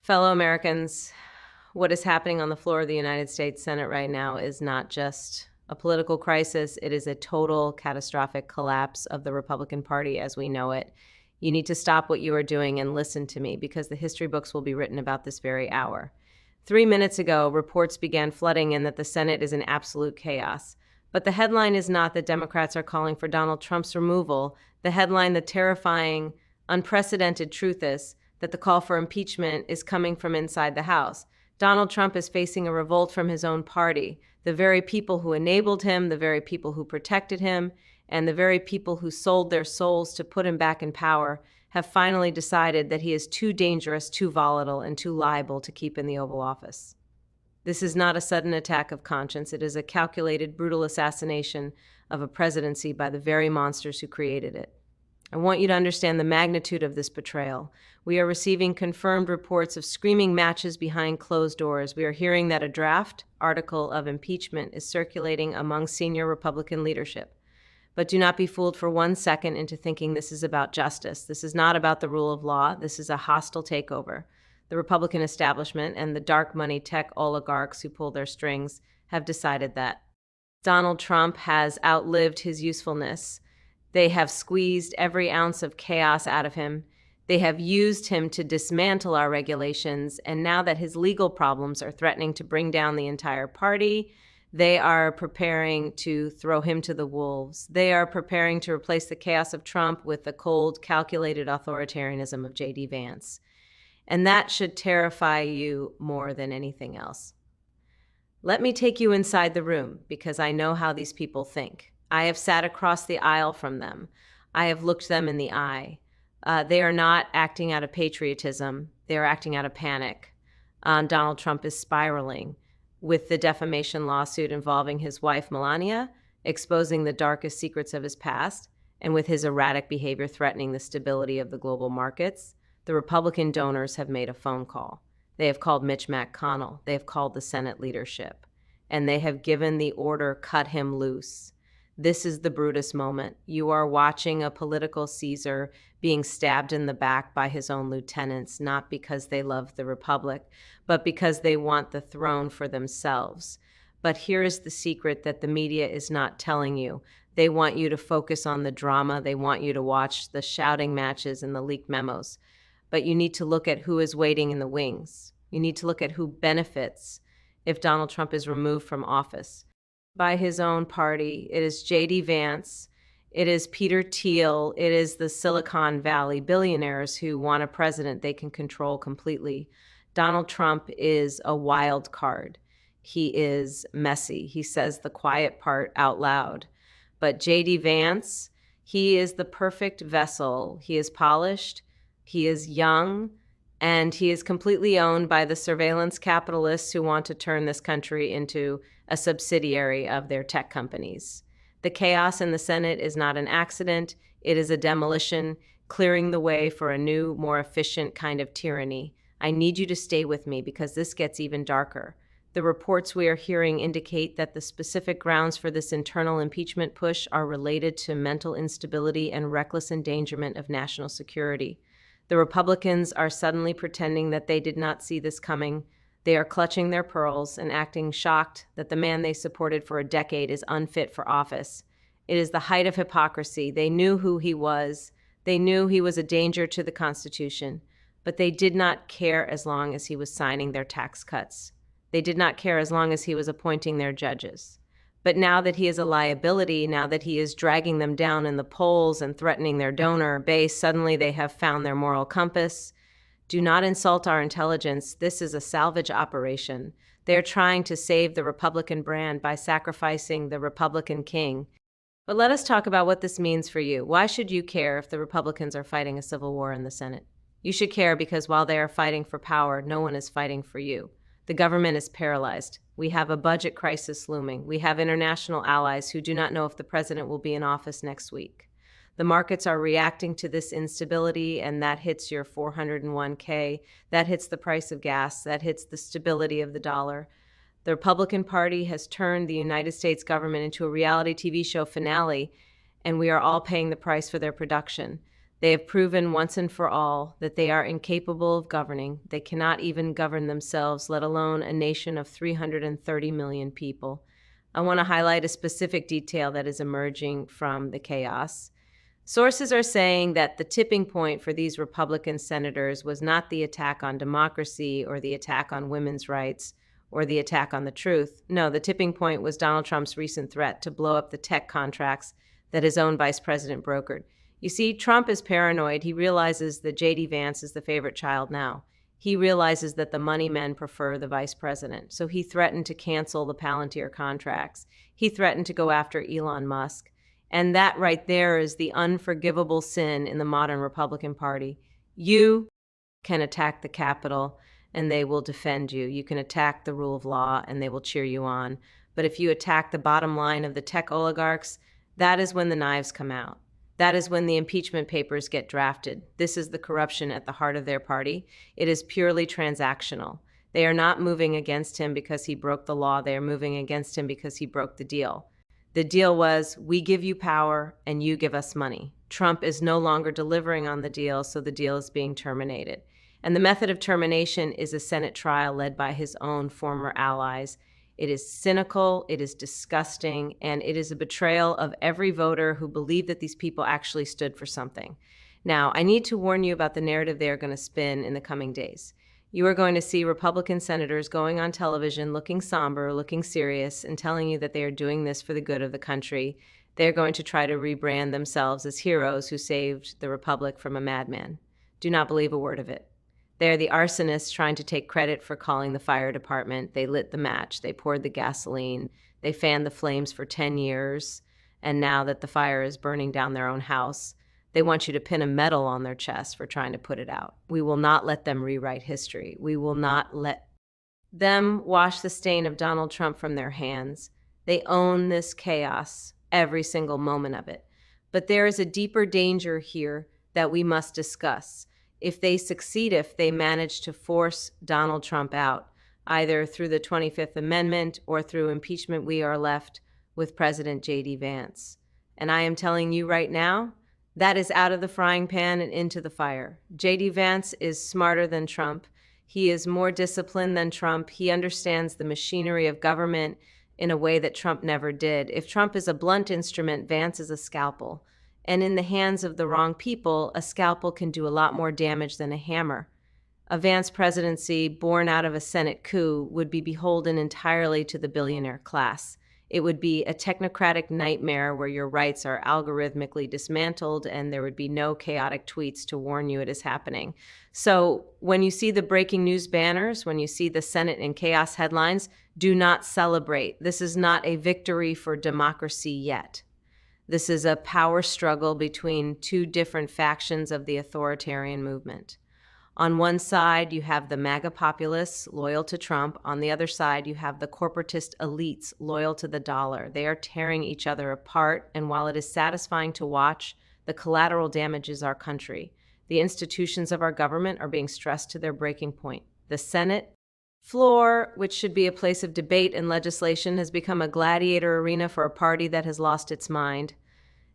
Fellow Americans, what is happening on the floor of the United States Senate right now is not just a political crisis, it is a total catastrophic collapse of the Republican Party as we know it. You need to stop what you are doing and listen to me because the history books will be written about this very hour. 3 minutes ago, reports began flooding in that the Senate is in absolute chaos. But the headline is not that Democrats are calling for Donald Trump's removal. The headline, the terrifying, unprecedented truth is that the call for impeachment is coming from inside the House. Donald Trump is facing a revolt from his own party, the very people who enabled him, the very people who protected him, and the very people who sold their souls to put him back in power have finally decided that he is too dangerous, too volatile, and too liable to keep in the Oval Office. This is not a sudden attack of conscience. It is a calculated, brutal assassination of a presidency by the very monsters who created it. I want you to understand the magnitude of this betrayal. We are receiving confirmed reports of screaming matches behind closed doors. We are hearing that a draft article of impeachment is circulating among senior Republican leadership. But do not be fooled for 1 second into thinking this is about justice. This is not about the rule of law. This is a hostile takeover. The Republican establishment and the dark money tech oligarchs who pull their strings have decided that. Donald Trump has outlived his usefulness. They have squeezed every ounce of chaos out of him. They have used him to dismantle our regulations, and now that his legal problems are threatening to bring down the entire party, they are preparing to throw him to the wolves. They are preparing to replace the chaos of Trump with the cold, calculated authoritarianism of J.D. Vance. And that should terrify you more than anything else. Let me take you inside the room because I know how these people think. I have sat across the aisle from them. I have looked them in the eye. They are not acting out of patriotism. They are acting out of panic. Donald Trump is spiraling with the defamation lawsuit involving his wife, Melania, exposing the darkest secrets of his past, and with his erratic behavior threatening the stability of the global markets. The Republican donors have made a phone call. They have called Mitch McConnell. They have called the Senate leadership. And they have given the order, cut him loose. This is the Brutus moment. You are watching a political Caesar being stabbed in the back by his own lieutenants, not because they love the Republic, but because they want the throne for themselves. But here is the secret that the media is not telling you. They want you to focus on the drama. They want you to watch the shouting matches and the leaked memos. But you need to look at who is waiting in the wings. You need to look at who benefits if Donald Trump is removed from office. By his own party, it is J.D. Vance, it is Peter Thiel, it is the Silicon Valley billionaires who want a president they can control completely. Donald Trump is a wild card. He is messy. He says the quiet part out loud. But J.D. Vance, he is the perfect vessel. He is polished. He is young, and he is completely owned by the surveillance capitalists who want to turn this country into a subsidiary of their tech companies. The chaos in the Senate is not an accident. It is a demolition, clearing the way for a new, more efficient kind of tyranny. I need you to stay with me because this gets even darker. The reports we are hearing indicate that the specific grounds for this internal impeachment push are related to mental instability and reckless endangerment of national security. The Republicans are suddenly pretending that they did not see this coming. They are clutching their pearls and acting shocked that the man they supported for a decade is unfit for office. It is the height of hypocrisy. They knew who he was. They knew he was a danger to the Constitution, but they did not care as long as he was signing their tax cuts. They did not care as long as he was appointing their judges. But now that he is a liability, now that he is dragging them down in the polls and threatening their donor base, suddenly they have found their moral compass. Do not insult our intelligence. This is a salvage operation. They are trying to save the Republican brand by sacrificing the Republican king. But let us talk about what this means for you. Why should you care if the Republicans are fighting a civil war in the Senate? You should care because while they are fighting for power, no one is fighting for you. The government is paralyzed. We have a budget crisis looming. We have international allies who do not know if the president will be in office next week. The markets are reacting to this instability, and that hits your 401k. That hits the price of gas. That hits the stability of the dollar. The Republican Party has turned the United States government into a reality TV show finale, and we are all paying the price for their production. They have proven once and for all that they are incapable of governing. They cannot even govern themselves, let alone a nation of 330 million people. I want to highlight a specific detail that is emerging from the chaos. Sources are saying that the tipping point for these Republican senators was not the attack on democracy or the attack on women's rights or the attack on the truth. No, the tipping point was Donald Trump's recent threat to blow up the tech contracts that his own vice president brokered. You see, Trump is paranoid. He realizes that J.D. Vance is the favorite child now. He realizes that the money men prefer the vice president. So he threatened to cancel the Palantir contracts. He threatened to go after Elon Musk. And that right there is the unforgivable sin in the modern Republican Party. You can attack the Capitol and they will defend you. You can attack the rule of law and they will cheer you on. But if you attack the bottom line of the tech oligarchs, that is when the knives come out. That is when the impeachment papers get drafted. This is the corruption at the heart of their party. It is purely transactional. They are not moving against him because he broke the law. They are moving against him because he broke the deal. The deal was, we give you power and you give us money. Trump is no longer delivering on the deal, so the deal is being terminated. And the method of termination is a Senate trial led by his own former allies. It is cynical, it is disgusting, and it is a betrayal of every voter who believed that these people actually stood for something. Now, I need to warn you about the narrative they are going to spin in the coming days. You are going to see Republican senators going on television looking somber, looking serious, and telling you that they are doing this for the good of the country. They are going to try to rebrand themselves as heroes who saved the republic from a madman. Do not believe a word of it. They are the arsonists trying to take credit for calling the fire department. They lit the match. They poured the gasoline. They fanned the flames for 10 years. And now that the fire is burning down their own house, they want you to pin a medal on their chest for trying to put it out. We will not let them rewrite history. We will not let them wash the stain of Donald Trump from their hands. They own this chaos, every single moment of it. But there is a deeper danger here that we must discuss. If they succeed, if they manage to force Donald Trump out, either through the 25th Amendment or through impeachment, we are left with President J.D. Vance. And I am telling you right now, that is out of the frying pan and into the fire. J.D. Vance is smarter than Trump. He is more disciplined than Trump. He understands the machinery of government in a way that Trump never did. If Trump is a blunt instrument, Vance is a scalpel. And in the hands of the wrong people, a scalpel can do a lot more damage than a hammer. A Vance presidency born out of a Senate coup would be beholden entirely to the billionaire class. It would be a technocratic nightmare where your rights are algorithmically dismantled and there would be no chaotic tweets to warn you it is happening. So when you see the breaking news banners, when you see the Senate in chaos headlines, do not celebrate. This is not a victory for democracy yet. This is a power struggle between two different factions of the authoritarian movement. On one side, you have the MAGA populists loyal to Trump. On the other side, you have the corporatist elites loyal to the dollar. They are tearing each other apart, and while it is satisfying to watch, the collateral damage is our country. The institutions of our government are being stressed to their breaking point. The Senate floor, which should be a place of debate and legislation, has become a gladiator arena for a party that has lost its mind.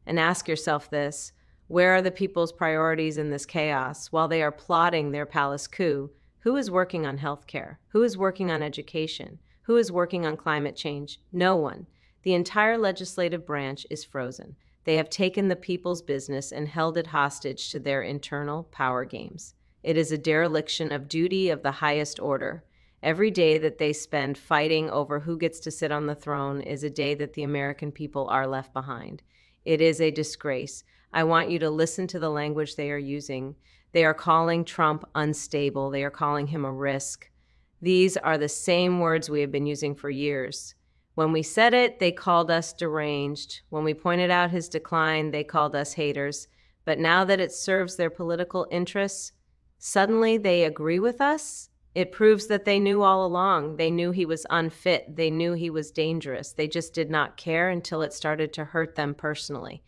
And ask yourself this: where are the people's priorities in this chaos? While they are plotting their palace coup, who is working on healthcare? Who is working on education? Who is working on climate change? No one. The entire legislative branch is frozen. They have taken the people's business and held it hostage to their internal power games. It is a dereliction of duty of the highest order. Every day that they spend fighting over who gets to sit on the throne is a day that the American people are left behind. It is a disgrace. I want you to listen to the language they are using. They are calling Trump unstable. They are calling him a risk. These are the same words we have been using for years. When we said it, they called us deranged. When we pointed out his decline, they called us haters. But now that it serves their political interests, suddenly they agree with us? It proves that they knew all along. They knew he was unfit. They knew he was dangerous. They just did not care until it started to hurt them personally.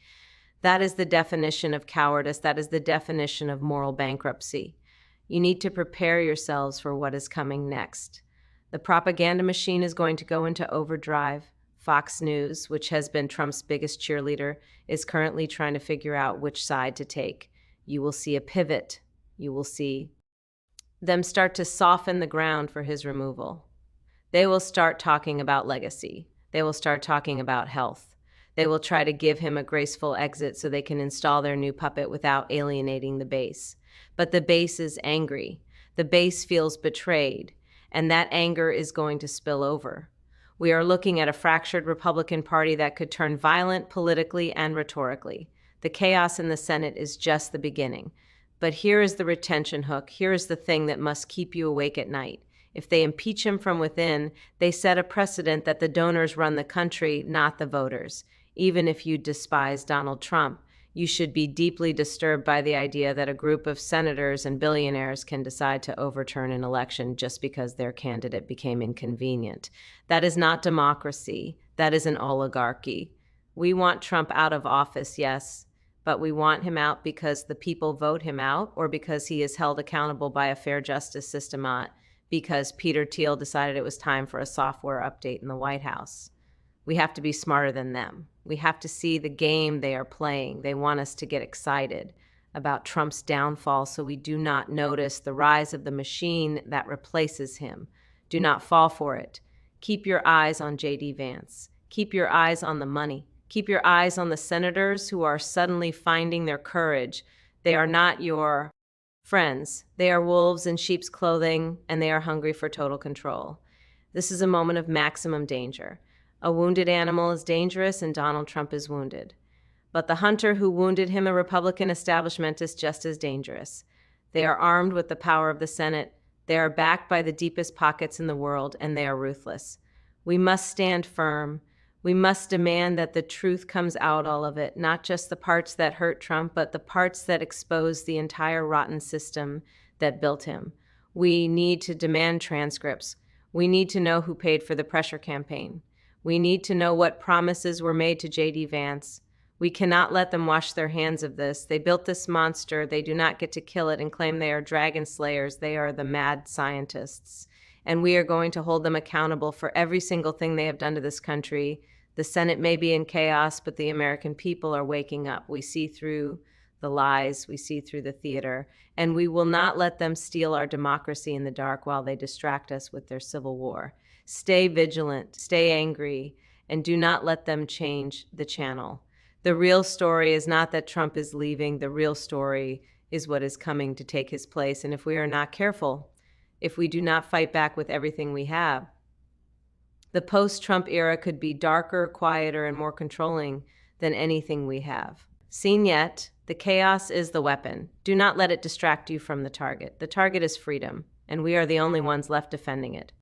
That is the definition of cowardice. That is the definition of moral bankruptcy. You need to prepare yourselves for what is coming next. The propaganda machine is going to go into overdrive. Fox News, which has been Trump's biggest cheerleader, is currently trying to figure out which side to take. You will see a pivot. You will see them start to soften the ground for his removal. They will start talking about legacy. They will start talking about health. They will try to give him a graceful exit so they can install their new puppet without alienating the base. But the base is angry. The base feels betrayed, and that anger is going to spill over. We are looking at a fractured Republican Party that could turn violent politically and rhetorically. The chaos in the Senate is just the beginning. But here is the retention hook. Here is the thing that must keep you awake at night. If they impeach him from within, they set a precedent that the donors run the country, not the voters. Even if you despise Donald Trump, you should be deeply disturbed by the idea that a group of senators and billionaires can decide to overturn an election just because their candidate became inconvenient. That is not democracy. That is an oligarchy. We want Trump out of office, yes, but we want him out because the people vote him out, or because he is held accountable by a fair justice system, because Peter Thiel decided it was time for a software update in the White House. We have to be smarter than them. We have to see the game they are playing. They want us to get excited about Trump's downfall so we do not notice the rise of the machine that replaces him. Do not fall for it. Keep your eyes on J.D. Vance. Keep your eyes on the money. Keep your eyes on the senators who are suddenly finding their courage. They are not your friends. They are wolves in sheep's clothing, and they are hungry for total control. This is a moment of maximum danger. A wounded animal is dangerous, and Donald Trump is wounded. But the hunter who wounded him, a Republican establishment, is just as dangerous. They are armed with the power of the Senate. They are backed by the deepest pockets in the world, and they are ruthless. We must stand firm. We must demand that the truth comes out, all of it, not just the parts that hurt Trump, but the parts that expose the entire rotten system that built him. We need to demand transcripts. We need to know who paid for the pressure campaign. We need to know what promises were made to J.D. Vance. We cannot let them wash their hands of this. They built this monster. They do not get to kill it and claim they are dragon slayers. They are the mad scientists. And we are going to hold them accountable for every single thing they have done to this country. The Senate may be in chaos, but the American people are waking up. We see through the lies. We see through the theater. And we will not let them steal our democracy in the dark while they distract us with their civil war. Stay vigilant, stay angry, and do not let them change the channel. The real story is not that Trump is leaving. The real story is what is coming to take his place. And if we are not careful, if we do not fight back with everything we have, the post-Trump era could be darker, quieter, and more controlling than anything we have seen yet. The chaos is the weapon. Do not let it distract you from the target. The target is freedom, and we are the only ones left defending it.